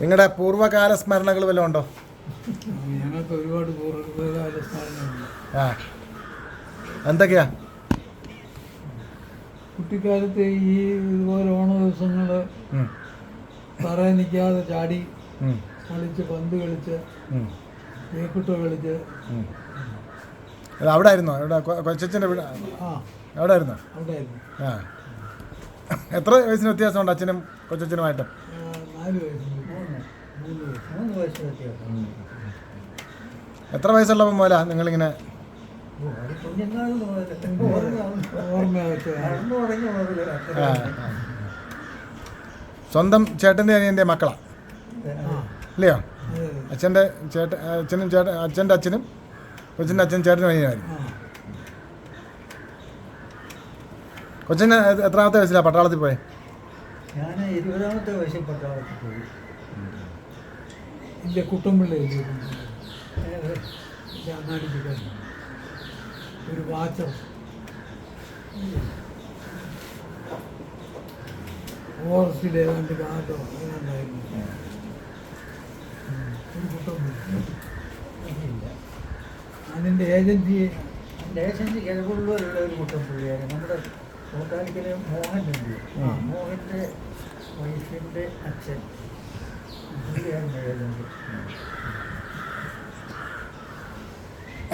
നിങ്ങളുടെ പൂർവ്വകാല സ്മരണകൾ വല്ലതും ഉണ്ടോ? ഞങ്ങൾക്ക് ഒരുപാട് പൂർവ്വകാല സ്മരണകളുണ്ട്. ആ, എന്തൊക്കെയാ? കുട്ടിക്കാലത്ത് ഈ ഇതുപോലെ ഓണ ദിവസങ്ങൾ തറയിൽ നിൽക്കാതെ ചാടി കളിച്ച്, പന്ത് കളിച്ച്, തേക്കുട്ട കളിച്ച്. അവിടെ ആയിരുന്നോ? ഇവിടെ കൊച്ചച്ഛൻ്റെ വീട് അവിടെ ആയിരുന്നോ? അവിടെ ആയിരുന്നു. ആ, എത്ര വയസ്സിന് വ്യത്യാസമുണ്ട് അച്ഛനും കൊച്ചച്ഛനുമായിട്ടും? 4 വയസ്സ്, 3 വയസ്സ് വ്യത്യാസം. എത്ര വയസ്സുള്ളപ്പോൾ മുതലാ നിങ്ങളിങ്ങനെ? സ്വന്തം ചേട്ടൻ്റെ അനിയൻ്റെ മക്കളാ ഇല്ലയോ? അച്ഛൻ്റെ അച്ഛനും അച്ഛൻ്റെ അച്ഛനും കൊച്ചിൻ്റെ അച്ഛനും ചേട്ടനും അനിയനായിരുന്നു. കൊച്ചിന് എത്രാമത്തെ വയസ്സിലാണ് പട്ടാളത്തിൽ പോയി? ഞാൻ 20ാമത്തെ വയസ്സിൽ പട്ടാളത്തിൽ പോയി. ഇല്ല, കുട്ടമ്പിള്ളി ഒരു വാച്ചർ ഫോറസ്റ്റിൽ ഏതാണ്ട് കാട്ടോ അങ്ങനെ ഉണ്ടായിരുന്നു. ഒരു കുട്ടമ്പിള്ളി അതിൻ്റെ ഏജൻസി കിഴക്കുള്ളൂരുള്ള ഒരു കുട്ടംപുള്ളിയാണ്. നമ്മുടെ കോട്ടാലിക്കലെ മോഹനുണ്ട്. മോഹൻ്റെ വൈഫിൻ്റെ അച്ഛൻ പുള്ളിയായിരുന്നു ഏജൻസി.